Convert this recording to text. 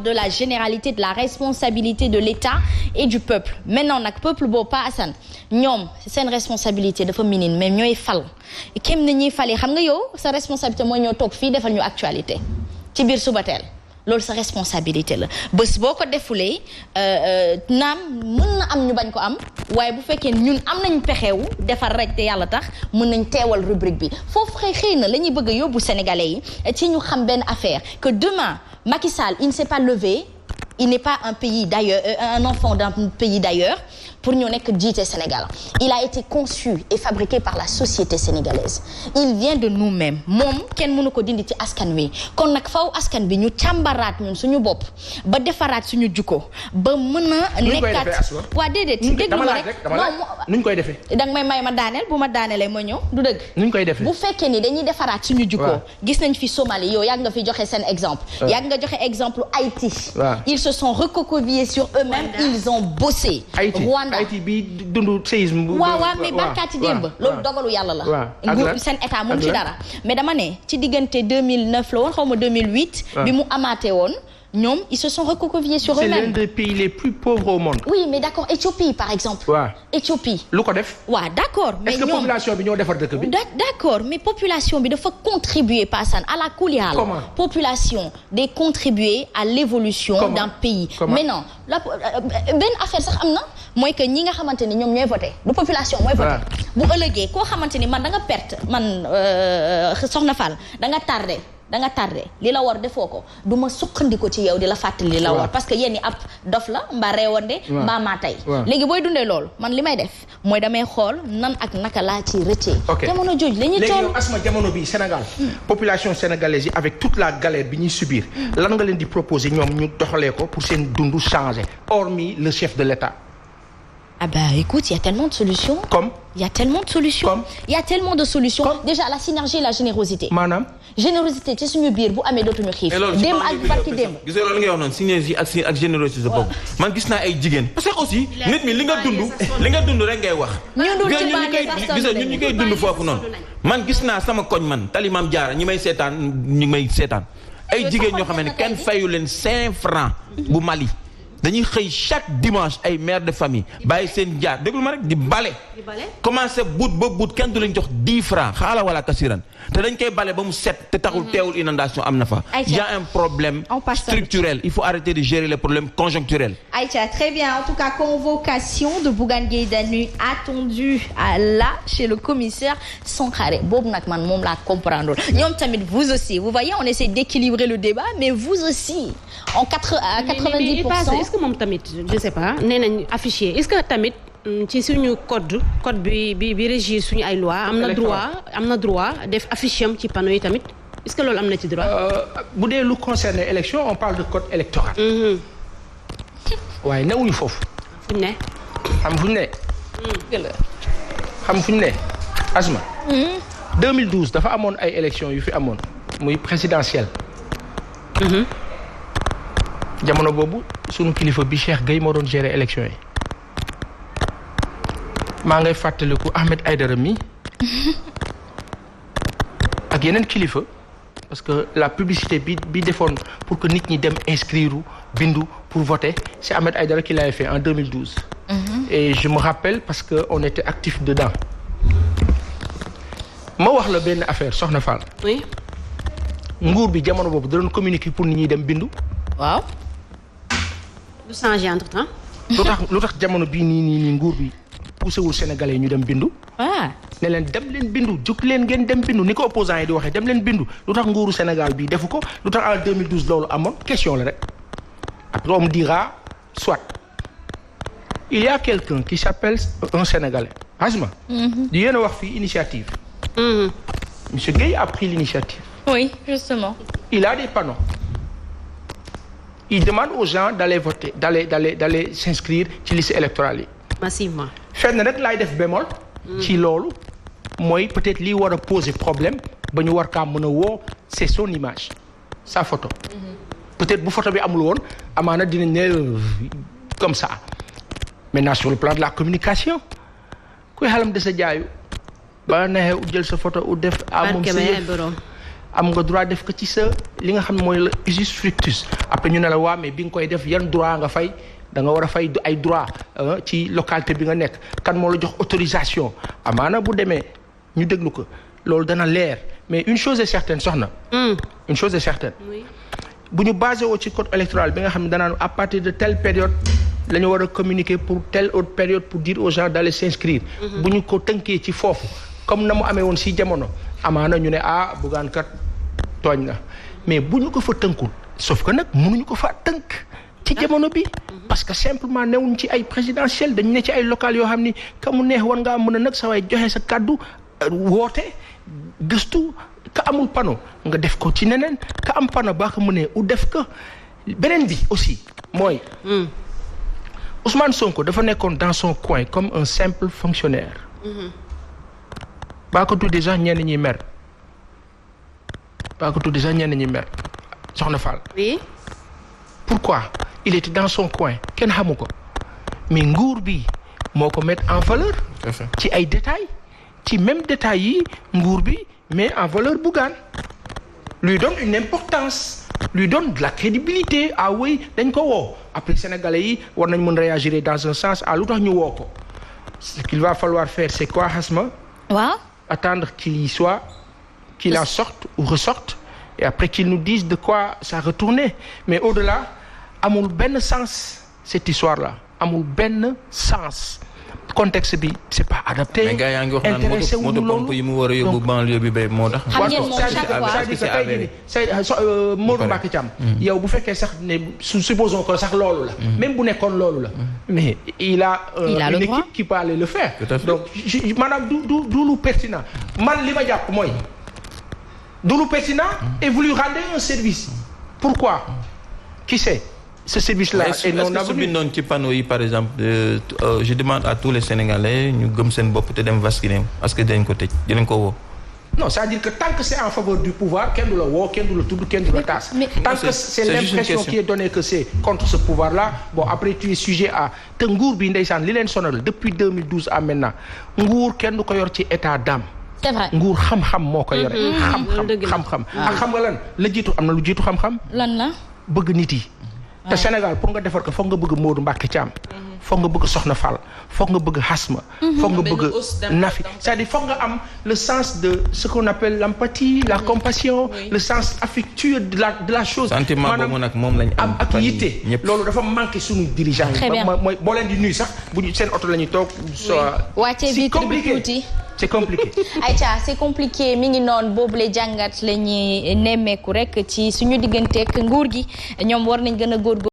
de la généralité de la responsabilité de l'État et du peuple maintenant nag peuple boobu pas Assane ñoom seen responsabilité dafa minine mais ñooy fal kem na ñuy falee xam nga yow sa responsabilité mooy ñoo toog fii defal ñu actualité ci biir Subatel loolu sa responsabilité la bés boo ko defulee naam mën na am ñu bañ ko am waaye bu fekkee ñun am nañ pexewu defar rek te yàlla tax mën nañ teewal rubrique bi foofu xëy na la ñuy bëgg a yóbbu sénégalais yi ci ñu xam benn affaire que demain Macky Sall il ne s'est pas levé il n'est pas un pays d'ailleurs un enfant d'un pays d'ailleurs pour ñu nekk jiite Sénégal il a été conçu et fabriqué par la société sénégalaise il vient de nous-mêmes moom kenn mënu ko dindi ci askan wi kon nag faw askan bi ñu càmbaraat ñun suñu bopp ba defaraat suñu jukko ba mën a nekkaat waa déedéet déglu ma rek nuñ koy defee danga may ma daaneel bu ma daanelee ma ñëw du dëgg nuñ koy defee bu fekkee ni dañuy defaraat suñu jukko gis nañ fi Somalie yow yàgg nga fi joxe seen exemple yàgg nga joxe exemple Haïti ils se sont recroquevillés sur eux-mêmes ils ont bossé Haïti bi dundu séisme waaw mais barkaati démb loolu dogalu yàlla la nguur seen état mun ci dara mais dama ne ci diggante 2009 la woon xaw ma 2008 bi mu amaatee woon ñoom ils se sont recroquevillés sur eux-mêmes. C'est l'un des pays les plus pauvres au monde. Oui mais d'accord Éthiopie par exemple. Éthiopie. lu ko def. d'accord mais est-ce que population bi ñoo defar dëkk bi. d'accord mais population bi dafa contribuer Passane à la kulial. Comment? Population day contribuer à l'évolution d'un pays. Mais non la benn affaire sax am na mooy que ñi nga xamante ni ñoom ñooy voté du population mooy voté. bu ëllëgee koo xamante ni man da nga perte man Soxna Fall da nga tardé li la war defoo ko du ma suqandiko ci yow di la fàttali li la war parce que yéen ñi ab dof la mbaa reewande mbaa maa tey léegi booy dundee loolu man li may def mooy damay xool nan ak naka laa ci rëccee jamono jooju la ñuy toll léegi asma jamono bi Sénégal population sénégalaise yi avec toute la galère bi ñuy subir lan nga leen di proposer ñoom ñu doxalee ko pour seen dundu changer hormis le chef de l'État. Ah bah écoute, il y a tellement de solutions. Comme? Il y a tellement de solutions. Comme? Il y a tellement de solutions. Comme? Déjà la synergie et la générosité. Maanaam. Générosité ci suñu biir bu amee dootuñu xiif. dem ak barki dem. gis nga loolu nga wax noonu synergie ak générosité sa bopp. man gis naa ay jigéen. parce que aussi nit mi li nga dund rek ngay wax. ñun ñu koy dund foofu noonu. man gis naa sama koñ man tali Maam Jaara ñi may seetaan ay jigéen ñoo xam ne kenn fayu leen 5 francs bu Mali. dañuy xëy chaque dimanche ay mère de famille bàyyi seen jaar déglu ma rek di bale commencé buut ba buut kenn du leen jox 10 francs xaala wala kasiran te dañ koy bale ba mu set te taxul teewul inondation am na fa il y a un problème structurel il faut arrêter de gérer les problèmes conjoncturels. Aïcha très bien en tout cas convocation de Bougane Gueye Dany attendue chez le commissaire Sankaré boobu nag man moom laa comprendre ñoom tamit vous aussi vous voyez on essaie d'équilibrer le débat mais vous aussi à 90%. Est-ce que moom tamit je sais pas nee nañ affiché est-ce que tamit ci suñu code bi régir suñu ay loi am na droit def affiche am ci panneau yi tamit est-ce que loolu am na ci droit. bu dee lu concerne élection on parle de code électoral. waaye newuñu foofu. fuñ ne. xam fuñ ne. Asma. 2012 dafa amoon ay élections yu fi amoon muy présidentielle. jamono boobu sunu kilifa bi Cheikh Gueye moo doon gérer élection yi maa ngay fàttaliku Ahmed Aïdara mi ak yeneen kilifa parce que la publicité bi defoon pour que nit ñi dem inscrire bindu pour voter c'est Ahmed Aïdara qui l'avait fait en 2012. Et je me rappelle parce que on était actif dedans ma wax la benn affaire Soxna Fall. Oui. nguur bi jamono boobu da doon communiquer pour nit ñi dem bindu. waaw. du changer entre temps. lu tax jamono bii nii nguur bi poussé wul Sénégalais yi ñu dem bindu. ne leen dem leen bindu jóg leen ngeen dem bindu ni ko opposants yi di waxee dem leen bindu lu tax nguuru Sénégal bi defu ko lu tax en 2012 loolu amoon question la rek après on me dira soit il y a quelqu'un qui s'appelle un Sénégalais Asma. di yéen a wax fii initiative. Monsieur Gueye a pris l'initiative. Oui, justement. Il a des panneaux. Il demande aux gens d'aller voter, d'aller s'inscrire ci liste électorale yi. Massivement. fenn rek laay def bémol. ci loolu mooy peut-être lii war a poser problème ba ñu war kaa mën a woo c'est son image sa photo. peut-être bu photo bi amul woon amaana dinañ ne comme ça. maintenant sur le plan de la communication kuy xalam de sa jaayu ba neexee u jël sa photo u def. moom si am nga droit def ko ci sa li nga xam ne mooy la usufructus après ñu ne la waa mais bi nga koy def yan droit nga fay da nga war a fay ay droit ci localité bi nga nekk kan moo la jox autorisation amaana bu demee ñu déglu ko loolu dana leer mais une chose est certaine soxna. une chose est certaine. bu ñu basé woo ci code électoral bi nga xam ne danaan à partir de telle période la ñu war a communiquer pour telle autre période pour dire aux gens d'aller s'inscrire. bu ñu ko tënkee ci foofu comme na mu amee woon si jamono amaana ñu ne Bougane kat tooñ na mais bu ñu ko fa tënkul sauf que nag mënuñu ko fa tënk ci jamono bi parce que simplement newuñ ci ay présidentielles dañu ne ci ay locales yoo xam ni ka mu neex war ngaa mën a nag sa waay joxe sa kàddu woote gëstu ka amul panneau nga def ko ci neneen ka am panneau baa ko mënee u def ko beneen bi aussi mooy Ousmane Sonko dafa nekkoon dans son coin comme un simple fonctionnaire baa ko tuddee sax ñenn ñi mer soxna Fall. Oui. Pourquoi? Il était dans son coin kenn xamu ko mais nguur bi moo ko mettre en valeur. ci ay détails ci même détails yi nguur bi mais en valeur Bougane lui donne une importance lui donne de la crédibilité oui dañ ko woo après sénégalais yi war nañ mën réagir dans un sens lu tax ñu woo ko ce qu'il va falloir faire c'est quoi Hasma? waaw. Attendre qu'il y soit qu'il en sorte ou ressorte et après qu'ils nous disent de quoi ça retournait mais au-delà amul benn sens cette histoire-là amul benn sens contexte bi c'est pas adapté. mais gars yaa ngi wax naan moto pompe yi mu war a yóbbu banlieue bi bay moo tax. xam ngeen moom chaque fois Modou Mbacké Thiam. yow bu fekkee sax ne supposons que sax loolu la. même bu nekkoon loolu la. mais il a une équipe qui peut aller le faire. donc maanaam du lu pertinent man li ma jàpp mooy. du lu pertinent et vous lui rendez un service. pourquoi? qui sait? ce service-là est non avenu. Est-ce que su bindoon ci panneau yi par exemple je demande à tous les Sénégalais ñu gëm seen bopp te dem vacciner est-ce que dañ ko tëj dinañ ko woo. non c'est-à-dire que tant que c'est en faveur du pouvoir kenn du la woo kenn du la tudd kenn du la taas. tant que c'est l'impression qui est donnée que c'est contre ce pouvoir-là bon après tu es sujet à te nguur bi ndeysaan li leen sonal depuis 2012 à maintenant nguur kenn du ko yor ci état d'âme. c'est vrai nguur xam-xam moo ko yore. xam-xam ak xam nga lan la jiitu am na lu jiitu xam-xam. lan la bëgg nit yi. te Sénégal pour nga defar ko foog nga bëgg Modou Mbacké Thiam foog nga bëgg Soxna Fall foog nga bëgg Hasma foog nga bëgg Nafi c'est-à-dire foog nga am le sens de ce qu'on appelle l'empathie la compassion le sens affectueux de la chose sentiment boobu nag moom lañ am ak yitte loolu dafa manqué suñu dirigeants yi mooy boo leen di nuyu sax bu ñu seen oto la ñuy toog wàccee vitre bi tuuti c'est compliqué. Aïcha c'est compliqué mi ngi noonu boobu lay jàngat la ñuy nemmeeku rek ci suñu digganteeg nguur gi ñoom war nañ gën a góorgóorlu